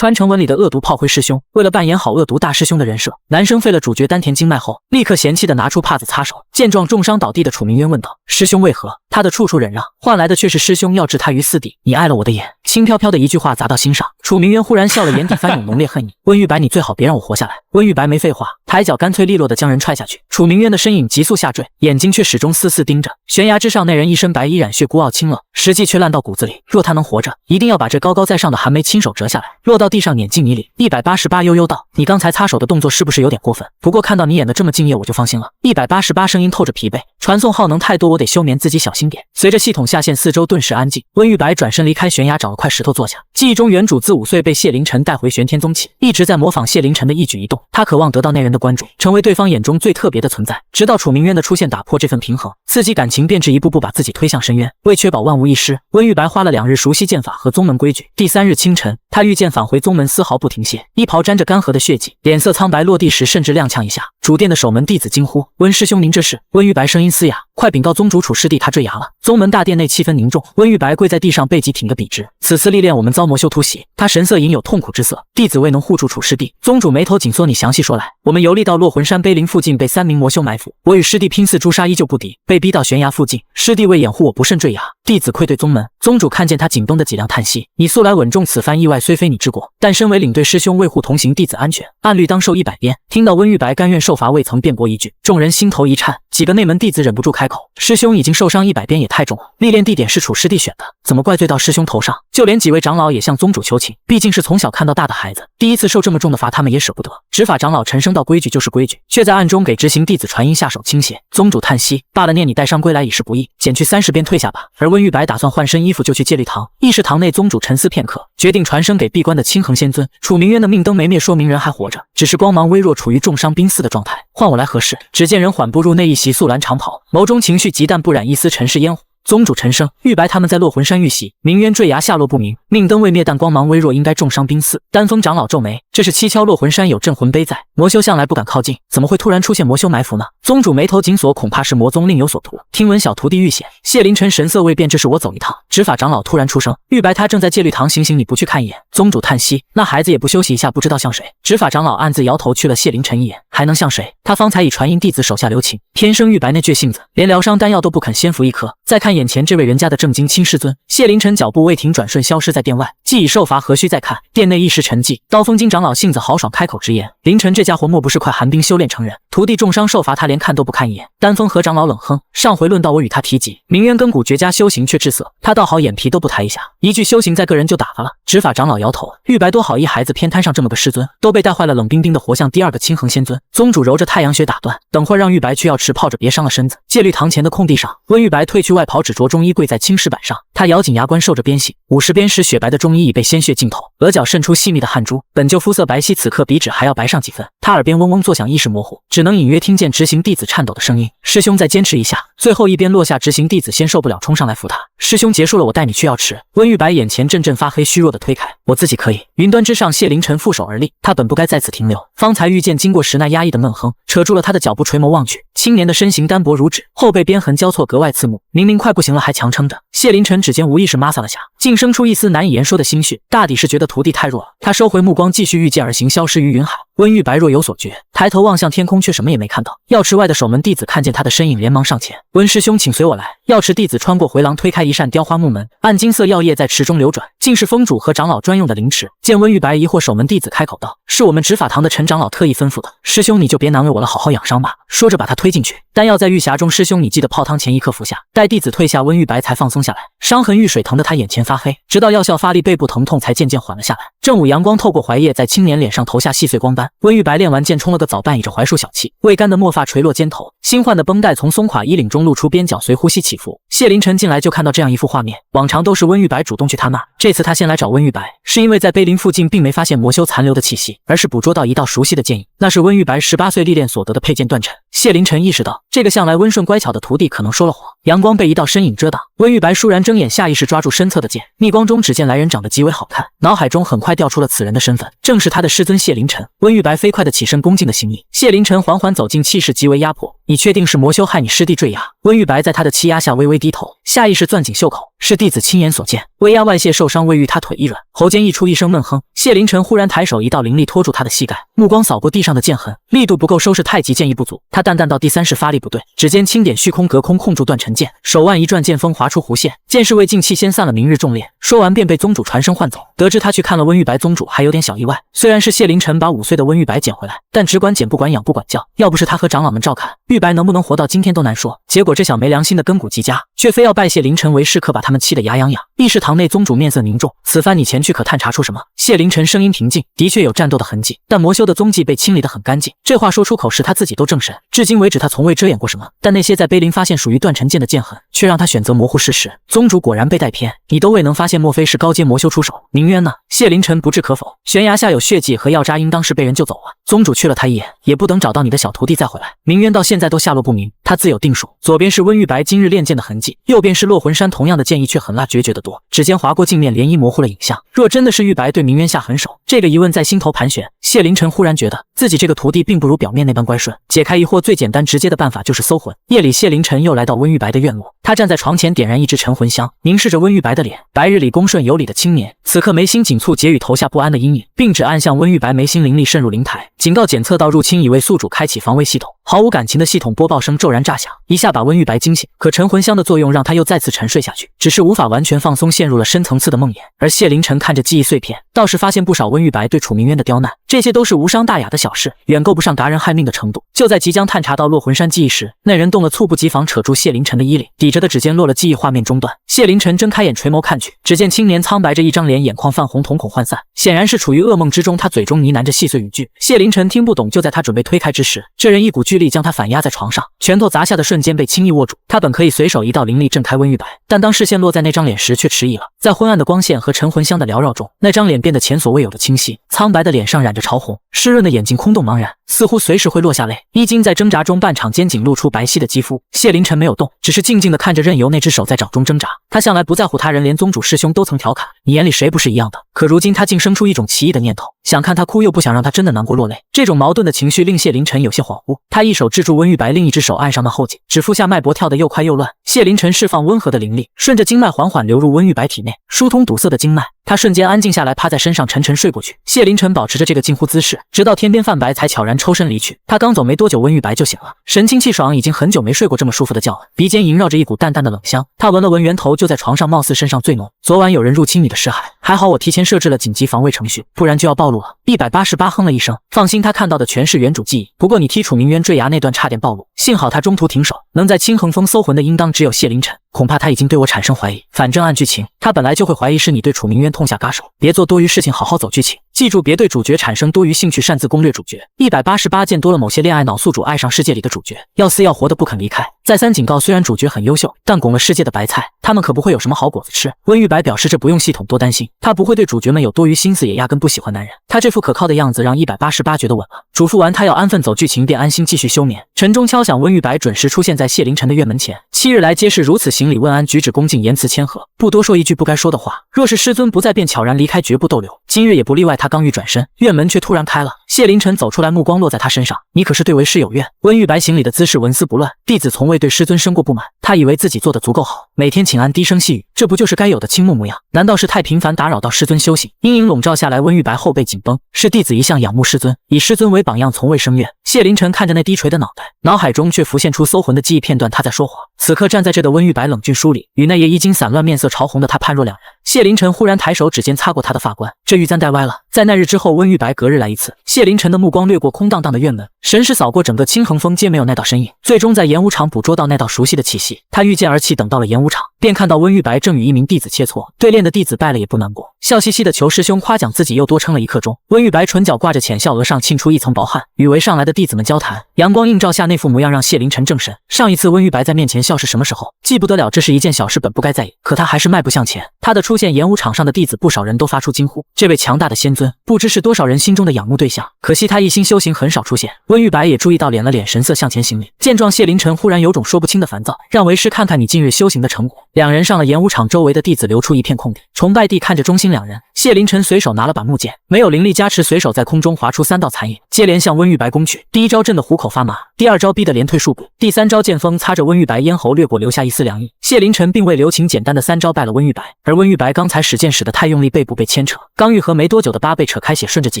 传承文里的恶毒炮灰师兄，为了扮演好恶毒大师兄的人设，男生废了主角丹田经脉后，立刻嫌弃的拿出帕子擦手。见状重伤倒地的楚明渊问道：“师兄为何？”他的处处忍让，换来的却是师兄要置他于死地。你碍了我的眼。轻飘飘的一句话砸到心上，楚明渊忽然笑了，眼底翻涌浓烈恨意。温玉白，你最好别让我活下来。温玉白没废话，抬脚干脆利落的将人踹下去。楚明渊的身影急速下坠，眼睛却始终死死盯着悬崖之上那人一身白衣染血，孤傲清冷，实际却烂到骨子里。若他能活着，一定要把这高高在上的寒梅亲手折下来，落到地上碾进泥里。188悠悠道：“你刚才擦手的动作是不是有点过分？不过看到你演的这么敬业，我就放心了。”188声音透着疲惫，传送耗能太多，我得休眠，自己小心点。随着系统下线，四周顿时安静。温玉白转身离开悬崖，找了块石头坐下。记忆中原主自5岁被谢凌晨带回玄天宗起，一直在模仿谢凌晨的一举一动，他渴望得到那人的关注，成为对方眼中最特别的存在。直到楚明渊的出现打破这份平衡，刺激感情便是一步步把自己推向深渊。为确保万无一失，温玉白花了2日熟悉剑法和宗门规矩。第3日清晨，他御剑返回宗门，丝毫不停歇，衣袍沾着干涸的血迹，脸色苍白，落地时甚至踉跄一下。主殿的守门弟子惊呼：“温师兄，您这是？”温玉白声音嘶哑：“快禀告宗主楚师弟，他坠崖了。”宗门大殿内气氛凝重，温玉白跪在地上，背脊挺个笔直。此次历练我们遭魔修突袭，他神色隐有痛苦之色。弟子未能护住楚师弟。宗主眉头紧缩，你详细说来。我们游历到落魂山碑林附近，被3名魔修埋伏，我与师弟拼死诛杀，依旧不敌，被逼到悬崖附近。师弟为掩护我不慎坠崖，弟子愧对宗门。宗主看见他紧绷的脊梁，叹息：“你素来稳重，此番意外虽非你之过，但身为领队师兄，为护同行弟子安全，按律当受100鞭。”听到温玉白甘愿受罚，未曾辩驳一句，众人心头一颤。几个内门弟子忍不住开口：“师兄已经受伤，100鞭也太重了。历练地点是楚师弟选的，怎么怪罪到师兄头上？”就连几位长老也向宗主求情，毕竟是从小看到大的孩子，第一次受这么重的罚，他们也舍不得。执法长老沉声道：“规矩就是规矩。”却在暗中给执行弟子传音下手倾斜。宗主叹息：“罢了，念你带伤归来已是不易，减去30鞭退下吧。”而温玉白打算换身衣服就去戒律堂。议事堂内，宗主沉思片刻，决定传声给闭关的清衡仙尊。楚明渊的命灯没灭，说明人还活着，只是光芒微弱，处于重伤濒死的状态。换我来何事？只见人缓步入内，一袭素蓝长袍，眸中情绪极淡，不染一丝尘世烟火。宗主沉声：“玉白他们在落魂山遇袭，明渊坠崖下落不明，命灯未灭，但光芒微弱，应该重伤濒死。”丹峰长老皱眉：“这是蹊跷，落魂山有镇魂碑在，魔修向来不敢靠近，怎么会突然出现魔修埋伏呢？”宗主眉头紧锁，恐怕是魔宗另有所图。听闻小徒弟遇险，谢凌晨神色未变，这是我走一趟。执法长老突然出声：“玉白他正在戒律堂行刑，你不去看一眼？”宗主叹息：“那孩子也不休息一下，不知道像谁。”执法长老暗自摇头，去了谢凌晨一眼，还能像谁？他方才已传音弟子手下留情，天生玉白那倔性子，连疗伤丹药都不肯先服一颗。再看眼前这位人家的正经亲师尊，谢凌晨脚步未停，转瞬消失在殿外。既已受罚，何须再看？殿内一时沉寂。刀锋金长老性子豪爽，开口直言：“凌晨这家伙莫不是块寒冰修炼成人？徒弟重伤受罚，他连看都不看一眼。”丹峰和长老冷哼：“上回论到我与他提及，明渊根骨绝佳，修行却滞涩，他倒好，眼皮都不抬一下，一句修行在个人就打发了。”执法长老摇头：“玉白多好一孩子，偏摊上这么个师尊，都被带坏了，冷冰冰的活像第2个清衡仙尊。”宗主揉着太阳穴打断：“等会让玉白去药池泡着，别伤了身子。”戒律堂前的空地上，温玉白褪去外袍，只着中衣，跪在青石板上。他咬紧牙关，受着鞭刑。50鞭时，雪白的中衣已被鲜血浸透，额角渗出细密的汗珠，本就肤色白皙，此刻比纸还要白上几分。他耳边嗡嗡作响，意识模糊，只能隐约听见执行弟子颤抖的声音：“师兄再坚持一下。”最后一鞭落下，执行弟子先受不了，冲上来扶他：“师兄结束了，我带你去药池。”温玉白眼前阵阵发黑，虚弱的推开：“我自己可以。”云端之上，谢凌晨负手而立，他本不该在此停留，方才遇见经过时那压抑的闷哼，扯住了他的脚步，垂眸望去，青年的身形单薄如纸，后背鞭痕交错，格外刺目。明明快不行了，还强撑着。谢凌晨指尖无意识抹撒了下，竟生出一丝难以言说的心绪，大抵是觉得徒弟太弱了。他收回目光，继续御剑而行，消失于云海。温玉白若有所觉，抬头望向天空，却什么也没看到。药池外的守门弟子看见他的身影，连忙上前：“温师兄，请随我来。”药池弟子穿过回廊，推开一扇雕花木门，暗金色药液在池中流转，竟是峰主和长老专用的灵池。见温玉白疑惑，守门弟子开口道：“是我们执法堂的陈长老特意吩咐的，师兄你就别难为我了，好好养伤吧。”说着把他推进去。丹药在玉匣中，师兄你记得泡汤前1刻服下。待弟子退下，温玉白才放松下来，伤痕遇水疼得他眼前发黑，直到药效发力，背部疼痛才渐渐缓了下来。正午阳光透过槐叶，在青年脸上投下细碎光斑。温玉白练完剑，冲了个澡，半倚着槐树小憩，未干的墨发垂落肩头，新换的绷带从松垮衣领中露出，边角随呼吸起伏。谢凌晨进来就看到这样一幅画面，往常都是温玉白主动去他那，这次他先来找温玉白，是因为在碑林附近并没发现魔修残留的气息，而是捕捉到一道熟悉的剑影，那是温玉白18岁历练所得的佩剑断尘。谢凌晨意识到，这个向来温顺乖巧的徒弟可能说了谎。阳光被一道身影遮挡，温玉白倏然睁眼，下意识抓住身侧的剑，逆光中只见来人长得极为好看，脑海中很快调出了此人的身份，正是他的师尊谢凌晨。温玉白飞快地起身恭敬的行礼，谢凌晨缓缓走近，气势极为压迫，你确定是魔修害你师弟坠崖？温玉白在他的欺压下微微低头，下意识攥紧袖口，是弟子亲眼所见。威压外泄受伤未愈，他腿一软，喉间溢出一声闷哼。谢凌晨忽然抬手，一道灵力拖住他的膝盖，目光扫过地上的剑痕，力度不够收拾太极剑意不足。他淡淡道第三式发力不对，指尖轻点虚空隔空控住断尘剑，手腕一转，剑锋划出弧线，剑势未尽，气先散了明日重烈。说完便被宗主传声唤走。得知他去看了温玉白，宗主还有点小意外。虽然是谢凌晨把5岁的温玉白捡回来，但只管捡不管养不管教，要不是他和长老们照看，玉白能不能活到今天都难说。结果这小没良心的根骨极佳，却非要拜谢凌晨为师，可把他们气得牙痒痒。议事堂内宗主面色凝重，此番你前去可探查出什么？谢凌晨声音平静，的确有战斗的痕迹，但魔修的踪迹被清理得很干净。这话说出口时他自己都正神，至今为止他从未遮掩过什么，但那些在碑林发现属于断尘剑的剑痕，却让他选择模糊事实。宗主果然被带偏，你都未能发现，莫非是高阶魔修出手？宁渊呢？谢凌晨不置可否，悬崖下有血迹和药渣，应当是被人救走了。宗主去了他一眼，也不等找到你的小徒弟再回来。宁渊到现在都下落不明，他自有定数。左边是温玉白今日练剑的痕迹，右边是落魂山同样的剑意，却狠辣决绝得多。指尖划过镜面，涟漪模糊了影像。若真的是玉白对明渊下狠手，这个疑问在心头盘旋。谢凌晨忽然觉得自己这个徒弟并不如表面那般乖顺。解开疑惑最简单直接的办法就是搜魂。夜里，谢凌晨又来到温玉白的院落，他站在床前点燃一支沉魂香，凝视着温玉白的脸。白日里恭顺有礼的青年，此刻眉心紧蹙，结语投下不安的阴影，并指暗向温玉白眉心灵力渗入灵台，警告检测到入侵，已为宿主开启防卫系统。毫无感情的系统播报声骤然炸响，一下把温玉白惊醒。可沉魂香的作用让他又再次沉睡下去，只是无法完全放松，陷入了深层次的梦魇。而谢凌晨看着记忆碎片，倒是发现不少温玉白对楚明渊的刁难，这些都是无伤大雅的小事，远够不上达人害命的程度。就在即将探查到落魂山记忆时，那人动了，猝不及防扯住谢凌晨的衣领，抵着的指尖落了，记忆画面中断。谢凌晨睁开眼垂眸看去，只见青年苍白着一张脸，眼眶泛红，瞳孔涣散，显然是处于噩梦之中。他嘴中呢喃着细碎语句，谢凌晨听不懂。就在他准备推开之时，这人一股巨力将他反压在床上，拳头砸下的瞬间被轻易握住。他本可以随手一道灵力震开温玉白，但当视线落在那张脸时却迟疑了。在昏暗的光线和沉魂香的缭绕中，那张脸变得前所未有的清晰，苍白的脸上染着潮红，湿润的眼睛空洞茫然，似乎随时会落下泪。衣襟在挣扎中半场间仅露出白皙的肌肤。谢凌晨没有动，只是静静地看着，任由那只手在掌中挣扎。他向来不在乎他人，连宗主师兄都曾调侃你眼里谁不是一样的。可如今他竟生出一种奇异的念头，想看他哭又不想让他真的难过落泪。这种矛盾的情绪令谢凌晨有些恍惚。他一手制住温玉白，另一只手按上那后颈，指腹下脉搏跳得又快又乱。谢凌晨释放温和的灵力，顺着经脉缓缓流入温玉白体内，疏通堵塞的经脉。他瞬间安静下来，趴在身上沉沉睡过去。谢凌晨保持着这个近乎姿势，直到天边泛白才悄然抽身离去。他刚走没多久，温玉白就醒了，神清气爽，已经很久没睡过这么舒服的觉了。鼻间萦绕着一股淡淡的冷香，他闻了闻，源头就在床上，貌似身上最浓。昨晚有人入侵你的尸海，还好我提前设置了紧急防卫程序，不然就要暴露了。188哼了一声，放心，他看到的全是原主记忆。不过你踢楚明渊坠崖那段差点暴露，幸好他中途停手，能在青横峰搜魂的应当只有谢凌晨。恐怕他已经对我产生怀疑，反正按剧情，他本来就会怀疑是你对楚明渊痛下杀手。别做多余事情，好好走剧情。记住，别对主角产生多余兴趣，擅自攻略主角。188见多了某些恋爱脑宿主爱上世界里的主角，要死要活的不肯离开。再三警告，虽然主角很优秀，但拱了世界的白菜，他们可不会有什么好果子吃。温玉白表示这不用系统多担心，他不会对主角们有多余心思，也压根不喜欢男人。他这副可靠的样子让188觉得稳了。嘱咐完他要安分走剧情，便安心继续休眠。晨钟敲响，温玉白准时出现在谢凌晨的院门前。7日来皆是如此行礼问安，举止恭敬，言辞谦和，不多说一句不该说的话。若是师尊不在，便悄然离开，绝不逗留。今日也不例外。他刚欲转身，院门却突然开了。谢凌晨走出来，目光落在他身上。你可是对为师有怨？温玉白行礼的姿势纹丝不乱，弟子从未对师尊生过不满。他以为自己做得足够好，每天请安低声细语，这不就是该有的倾慕模样？难道是太频繁打扰到师尊修行？阴影笼罩下来，温玉白后背紧绷。是弟子一向仰慕师尊，以师尊为榜样，从未生怨。谢凌晨看着那低垂的脑袋，脑海中却浮现出搜魂的记忆片段。他在说谎。此刻站在这的温玉白冷峻疏离，与那夜衣襟散乱、面色潮红的他判若两人。谢凌晨忽然抬手，指尖擦过他的发冠，这玉簪戴歪了。在那日之后，温玉白隔日来一次。谢凌晨的目光掠过空荡荡的院门，神识扫过整个青横峰，皆没有那道身影。最终在演武场捕捉到那道熟悉的气息，他御剑而起，等到了演武场，便看到温玉白正与一名弟子切磋。对练的弟子败了也不难过，笑嘻嘻的求师兄夸奖自己又多撑了1刻钟。温玉白唇角挂着浅笑，额上沁出一层薄汗，与围上来的弟子们交谈。阳光映照下那副模样让谢凌晨正神。上一次温玉白在面前笑是什么时候？记不得了，这是一件小事，本不该在意，可他还是迈步向前。他的出现，演武场上的弟子不少人都发出惊呼。这位强大的仙尊尊，不知是多少人心中的仰慕对象。可惜他一心修行，很少出现。温玉白也注意到，敛了敛神色，向前行礼。见状，谢凌晨忽然有种说不清的烦躁，让为师看看你近日修行的成果。两人上了演武场，周围的弟子留出一片空地，崇拜地看着中心两人。谢凌晨随手拿了把木剑，没有灵力加持，随手在空中划出3道残影，接连向温玉白攻去。第一招震得虎口发麻，第二招逼得连退数步，第三招剑锋擦着温玉白咽喉掠过，留下一丝凉意。谢凌晨并未留情，简单的3招败了温玉白。而温玉白刚才使剑使得太用力，背部被牵扯，刚愈合没多久的疤被扯开，血顺着几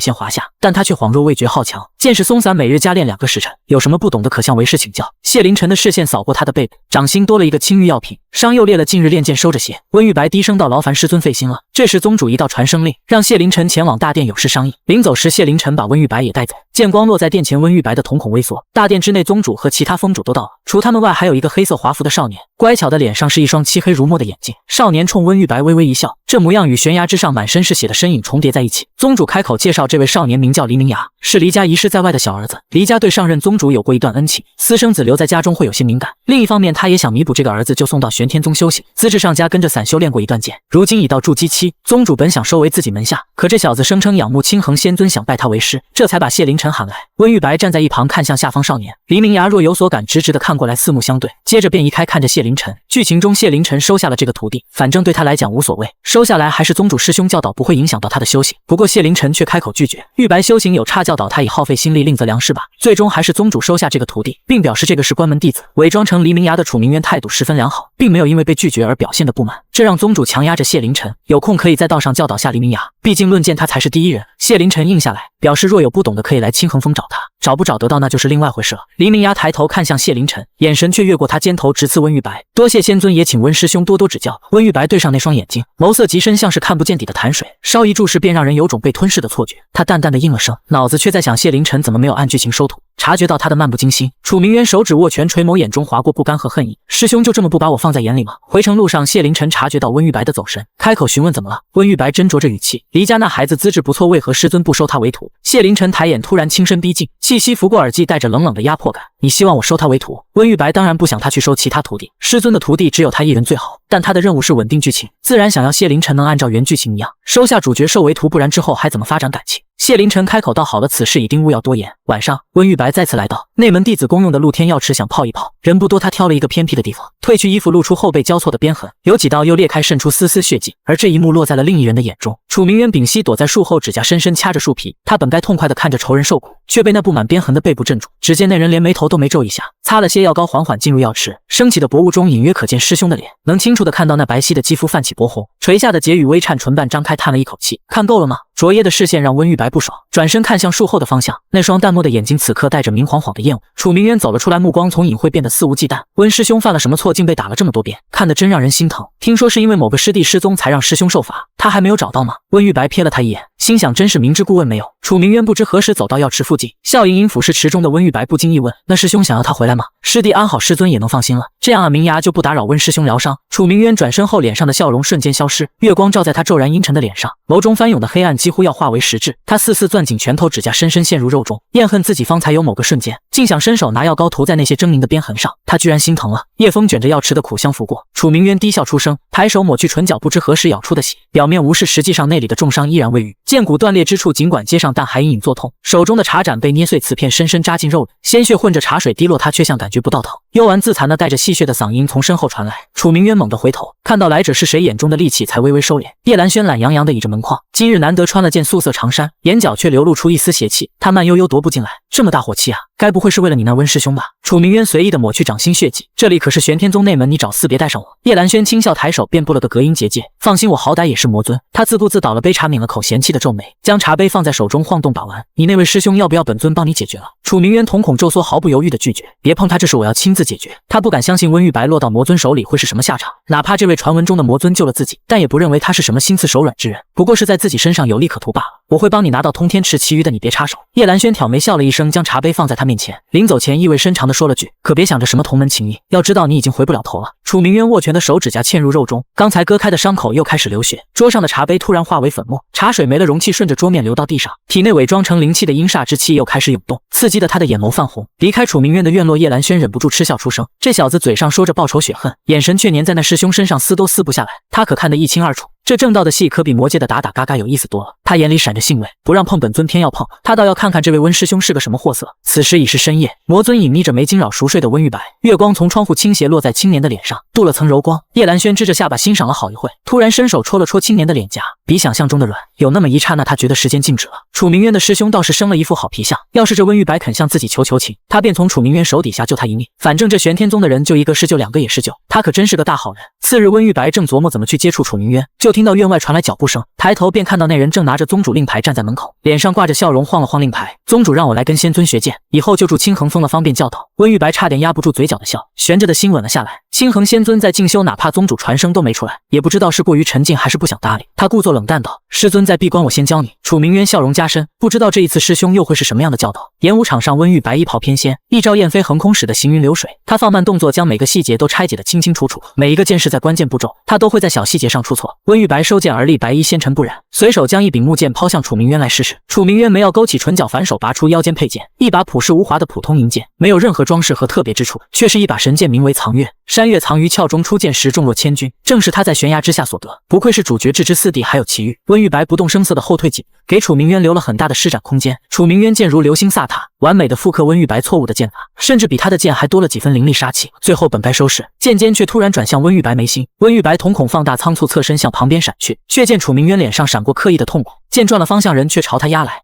线滑下，但他却恍若未觉好强，剑势松散，每日加练2个时辰，有什么不懂的可向为师请教。谢凌晨的视线扫过他的背部，掌心多了一个青玉药瓶，伤又裂了，近日练剑收着些。温玉白低声道：“劳烦师尊费心了。”这时宗主一道传声令，让谢凌晨前往大殿有事商议。临走时，谢凌晨把温玉白也带走。剑光落在殿前，温玉白的瞳孔微缩。大殿之内，宗主和其他封主都到了，除他们外，还有一个黑色华服的少年，乖巧的脸上是一双漆黑如墨的眼睛。少年冲温玉白微微一笑，这模样与悬崖之上满身是血的身影重叠在一起。宗主开口介绍，这位少年名叫黎明崖，是黎家遗失在外的小儿子。黎家对上任宗主有过一段恩情，私生子留在家中会有些敏感。另一方面，他也想弥补这个儿子，就送到玄天宗修行。资质上佳，跟着散修练过一段剑，如今已到筑基期。宗主本想收为自己门下，可这小子声称仰慕青衡仙尊，想拜他为师，这才把谢凌晨喊来。温玉白站在一旁看向下方少年，黎明崖若有所感，直直的看过来，四目相对，接着便移开看着谢凌晨。剧情中谢凌晨收下了这个徒弟，反正对他来讲无所谓，收下来还是宗主师兄教导，不会影响到他的修行。不过谢凌晨却开口拒绝，玉白修行有差，教导他以耗费心力，另择良师吧。最终还是宗主收下这个徒弟，并表示这个是关门弟子。伪装成黎明崖的楚明渊态度十分良好，并没有因为被拒绝而表现的不满，这让宗主强压着谢凌晨，有空可以在道上教导下黎明崖，毕竟论剑他才是第一人。谢凌晨应下来，表示若有不懂的可以来青衡峰找他，找不找得到那就是另外回事了。黎明崖抬头看向谢凌晨，眼神却越过他肩头，直刺温玉白。多谢仙尊，也请温师兄多多指教。温玉白对上那双眼睛，眸色极深，像是看不见底的潭水，稍一注视便让人有种被吞噬的错觉。他淡淡的应了声，脑子却在想谢凌晨怎么没有按剧情收徒。察觉到他的漫不经心，楚明渊手指握拳垂眸，眼中划过不甘和恨意。师兄就这么不把我放在眼里吗？回程路上，谢凌晨察觉到温玉白的走神，开口询问怎么了。温玉白斟酌着语气，黎家那孩子资质不错，为何师尊不收他为徒？谢凌晨抬眼，突然轻声逼近，气息拂过耳际，带着冷冷的压迫感。你希望我收他为徒？温玉白当然不想他去收其他徒弟，师尊的徒弟只有他一人最好，但他的任务是稳定剧情，自然想要谢凌晨能按照原剧情一样收下主角受为徒，不然之后还怎么发展感情？谢凌晨开口道：“好了，此事已定，勿要多言。”晚上，温玉白再次来到内门弟子公用的露天药池，想泡一泡，人不多，他挑了一个偏僻的地方，褪去衣服，露出后背交错的边痕，有几道又裂开，渗出丝丝血迹。而这一幕落在了另一人的眼中，楚明渊屏息躲在树后，指甲深深掐着树皮，他本该痛快地看着仇人受苦，却被那布满鞭痕的背部镇住。只见那人连眉头都没皱一下，擦了些药膏，缓缓进入药池。升起的薄雾中，隐约可见师兄的脸，能清楚地看到那白皙的肌肤泛起薄红，垂下的睫羽微颤，唇瓣张开，叹了一口气。看够了吗？灼热的视线让温玉白不爽，转身看向树后的方向，那双淡漠的眼睛此刻带着明晃晃的厌恶。楚明渊走了出来，目光从隐晦变得肆无忌惮。温师兄犯了什么错，竟被打了这么多遍？看得真让人心疼。听说是因为某个师弟失踪才让师兄受罚，他还没有找到吗？温玉白瞥了他一眼，心想真是明知故问没有。楚明渊不知何时走到药池附近，笑盈盈俯视池中的温玉白，不经意问：“那师兄想要他回来吗？”师弟安好，师尊也能放心了。这样啊，明崖就不打扰温师兄疗伤。楚明渊转身后，脸上的笑容瞬间消失，月光照在他骤然阴沉的脸上，眸中翻涌的黑暗几乎要化为实质。他丝丝攥紧拳头，指甲深深陷入肉中，厌恨自己方才有某个瞬间竟想伸手拿药膏涂在那些狰狞的边痕上，他居然心疼了。夜风卷着药池的苦香拂过，楚明渊低笑出声，抬手抹去唇角不知何时咬出的血，表面无事，实际上内里的重伤依然未愈。剑骨断裂之处尽管接上，但还隐隐作痛。手中的茶盏被捏碎，瓷片深深扎进肉里，鲜血混着茶水滴落，他却像感觉不到疼。幽完自残的带着戏谑的嗓音从身后传来。楚明渊猛地回头，看到来者是谁，眼中的戾气才微微收敛。叶兰轩懒洋洋地倚着门框，今日难得穿了件素色长衫，眼角却流露出一丝邪气。他慢悠悠踱步进来，这么大火气啊，该不会是为了你那温师兄吧？楚明渊随意地抹去掌心血迹，这里可是玄天宗内门，你找四别带上我。叶兰轩轻笑，抬手便布了个隔音结界。放心，我好歹也是魔尊。他自顾自倒了杯茶，抿了口，嫌弃的皱眉，将茶杯放在手中晃动把玩。你那位师兄要不要本尊帮你解决了？楚明渊瞳孔骤缩，毫不犹豫地拒绝。别碰他，这事我要亲自解决。他不敢相信温玉白落到魔尊手里会是什么下场，哪怕这位传闻中的魔尊救了自己，但也不认为他是什么心慈手软之人，不过是在自己身上有利可图罢了。我会帮你拿到通天池，其余的你别插手。叶兰轩挑眉笑了一声，将茶杯放在他面前，临走前意味深长地说了句：可别想着什么同门情谊，要知道你已经回不了头了。楚明渊握拳的手指甲嵌入肉中，刚才割开的伤口又开始流血。桌上的茶杯突然化为粉末，茶水没了容器，顺着桌面流到地上。体内伪装成灵气的阴煞之气又开始涌动，刺激的他的眼眸泛红。离开楚明渊的院落，叶兰轩忍不住嗤笑出声。这小子嘴上说着报仇雪恨，眼神却粘在那师兄身上，撕都撕不下来。他可看得一清二楚。这正道的戏可比魔界的打打嘎嘎有意思多了。他眼里闪着兴味，不让碰本尊偏要碰，他倒要看看这位温师兄是个什么货色。此时已是深夜，魔尊隐匿着没惊扰熟睡的温玉白，月光从窗户倾斜落在青年的脸上，镀了层柔光。叶兰轩支着下巴欣赏了好一会，突然伸手戳了戳青年的脸颊，比想象中的软。有那么一刹那，他觉得时间静止了。楚明渊的师兄倒是生了一副好皮相，要是这温玉白肯向自己求情，他便从楚明渊手底下救他一命。反正这玄天宗的人就一个是救，两个也是救，他可真是个大好人。次日，温玉白正琢磨怎么去接触楚明渊，就听到院外传来脚步声，抬头便看到那人正拿着宗主令牌站在门口，脸上挂着笑容，晃了晃令牌。宗主让我来跟仙尊学剑，以后就住清衡峰了，方便教导。温玉白差点压不住嘴角的笑，悬着的心稳了下来。清衡仙尊在静修，哪怕宗主传声都没出来，也不知道是过于沉静还是不想搭理。他故作冷淡道：“师尊在闭关，我先教你。”楚明渊笑容加深，不知道这一次师兄又会是什么样的教导。演武场上，温玉白衣袍翩跹，一招燕飞横空，使得行云流水。他放慢动作，将每个细节都拆解得清清楚楚，每一个剑士在关键步骤，他都会在小细节上出错。温玉白收剑而立，白衣纤尘不染，随手将一柄木剑抛向楚明渊来试试。楚明渊眉要勾起，唇角反手拔出腰间佩剑，一把朴实无华的普通银剑，没有任何装饰和特别之处，却是一把神剑，名为藏月。山月藏于鞘中，出剑时重若千钧，正是他在悬崖之下所得。不愧是主角，置之四弟还有其余。温玉白不动声色的后退几步，给楚明渊留了很大的施展空间。楚明渊剑如流星飒沓，完美的复刻温玉白错误的剑法，甚至比他的剑还多了几分凌厉杀气。最后本该收拾，剑尖却突然转向温玉白眉心。温玉白瞳孔放大，仓促侧身向旁边闪去，却见楚明渊脸上闪过刻意的痛苦，剑转了方向，人却朝他压来。